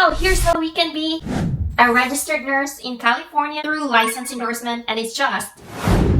So here's how we can be a registered nurse in California through license endorsement, and it's just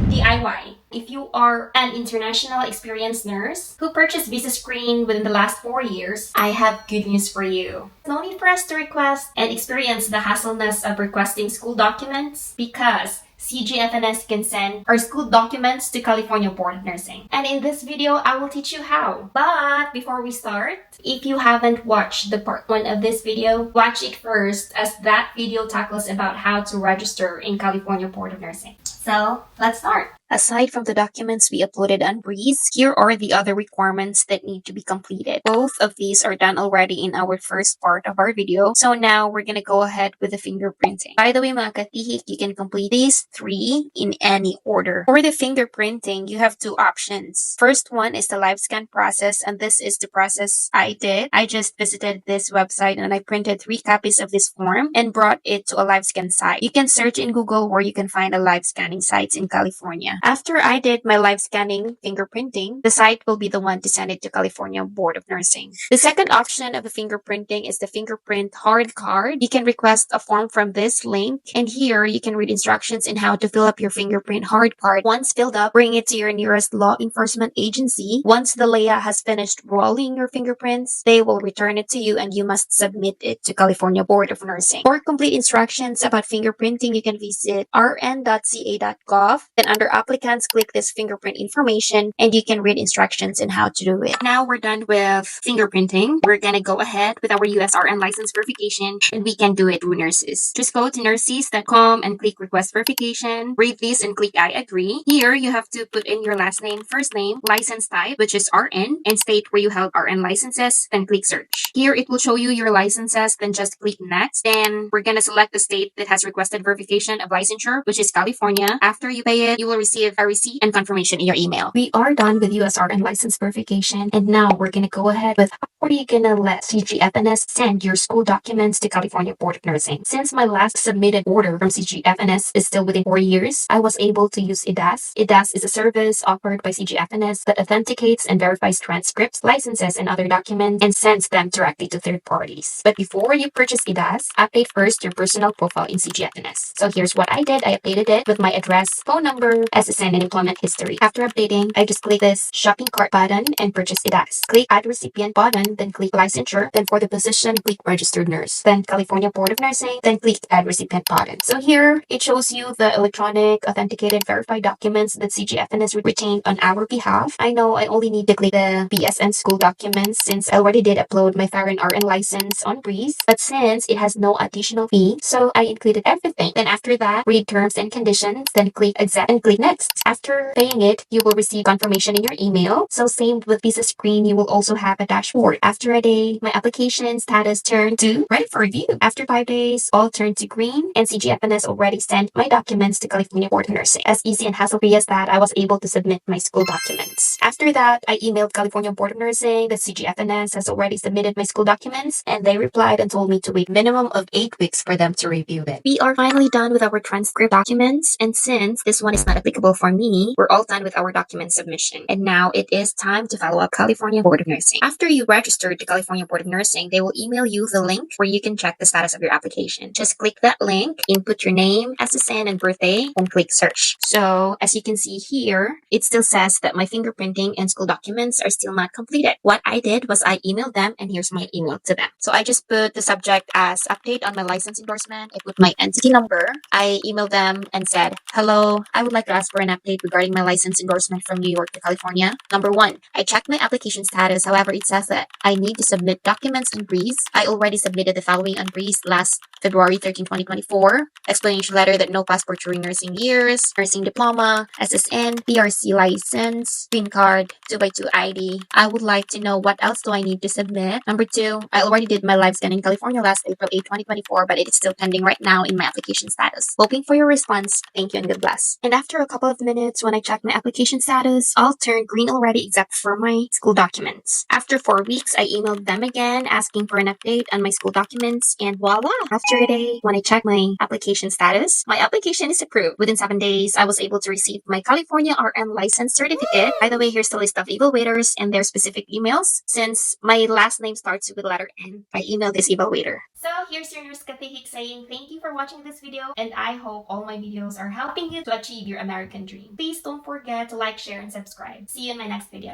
DIY. If you are an international experienced nurse who purchased visa screen within the last 4 years, I have good news for you. No need for us to request and experience the hassleness of requesting school documents because CGFNS can send our school documents to California Board of Nursing. And in this video, I will teach you how. But before we start, if you haven't watched the part 1 of this video, watch it first as that video tackles about how to register in California Board of Nursing. So let's start. Aside from the documents we uploaded on Breeze, here are the other requirements that need to be completed. Both of these are done already in our first part of our video. So now we're gonna go ahead with the fingerprinting. By the way, mga KATHihik, you can complete these 3 in any order. For the fingerprinting, you have 2 options. First one is the live scan process, and this is the process I did. I just visited this website and I printed 3 copies of this form and brought it to a live scan site. You can search in Google where you can find a live scanning sites in California. After I did my live scanning fingerprinting, the site will be the one to send it to California Board of Nursing. The second option of the fingerprinting is the fingerprint hard card. You can request a form from this link, and here you can read instructions on how to fill up your fingerprint hard card. Once filled up, bring it to your nearest law enforcement agency. Once the LEA has finished rolling your fingerprints, they will return it to you and you must submit it to California Board of Nursing. For complete instructions about fingerprinting, you can visit rn.ca.gov. Then under applicants, click this fingerprint information and you can read instructions on how to do it. Now we're done with fingerprinting. We're gonna go ahead with our USRN license verification, and we can do it through nurses. Just go to nurses.com and click request verification. Read this and click I agree. Here you have to put in your last name, first name, license type, which is RN, and state where you held RN licenses, then click search. Here it will show you your licenses, then just click next. Then we're gonna select the state that has requested verification of licensure, which is California. After you pay it, you will receive a receipt and confirmation in your email. We are done with USRN license verification, and now we're gonna go ahead with how are you gonna let CGFNS send your school documents to California Board of Nursing. Since my last submitted order from CGFNS is still within 4 years, I was able to use EDAS. EDAS is a service offered by CGFNS that authenticates and verifies transcripts, licenses, and other documents and sends them directly to third parties. But before you purchase EDAS, update first your personal profile in CGFNS. So here's what I did. I updated it with my address, phone number, SSN, and employment history. After updating, I just click this shopping cart button and purchase EDAS. Click add recipient button, then click licensure, then for the position, click registered nurse, then California Board of Nursing, then click add recipient button. So here, it shows you the electronic authenticated verified documents that CGFNS retained on our behalf. I know I only need to click the BSN school documents since I already did upload my Thyron RN license on Breeze, but since it has no additional fee, so I included everything. Then after that, read terms and conditions, then click accept and click next. After paying it, you will receive confirmation in your email. So same with visa screen, you will also have a dashboard. After a day, my application status turned to ready for review. After 5 days, all turned to green, and CGFNS already sent my documents to California Board of Nursing. As easy and hassle-free as that, I was able to submit my school documents. After that, I emailed California Board of Nursing that CGFNS has already submitted my school documents, and they replied and told me to wait minimum of 8 weeks for them to review it. We are finally done with our transcript documents, and since this one is not applicable for me, we're all done with our document submission. And now it is time to follow up California Board of Nursing. After you register to California Board of Nursing, they will email you the link where you can check the status of your application. Just click that link, input your name, SSN, and birthday, and click search. So as you can see here, it still says that my fingerprinting and school documents are still not completed. What I did was I emailed them, and here's my email to them. So I just put the subject as update on my license endorsement. I put my entity number. I emailed them and said, hello, I would like to ask for an update regarding my license endorsement from New York to California. Number 1, I checked my application status. However, it says that I need to submit documents on Breeze. I already submitted the following on Breeze last February 13, 2024. Explanation letter that no passport during nursing years, nursing diploma, SSN, PRC license, green card, 2x2 ID. I would like to know what else do I need to submit. Number 2, I already did my live scan in California last April 8, 2024, but it is still pending right now in my application status. Hoping for your response. Thank you and God bless. And after a couple couple of minutes, when I checked my application status, all turned green already except for my school documents. After 4 weeks, I emailed them again asking for an update on my school documents, and voila! After a day, when I checked my application status, my application is approved. Within 7 days, I was able to receive my California RN license certificate. By the way, here's the list of evaluators and their specific emails. Since my last name starts with the letter N, I emailed this evaluator. So here's your nurse KATHihik saying thank you for watching this video, and I hope all my videos are helping you to achieve your American dream. Please don't forget to like, share, and subscribe. See you in my next video.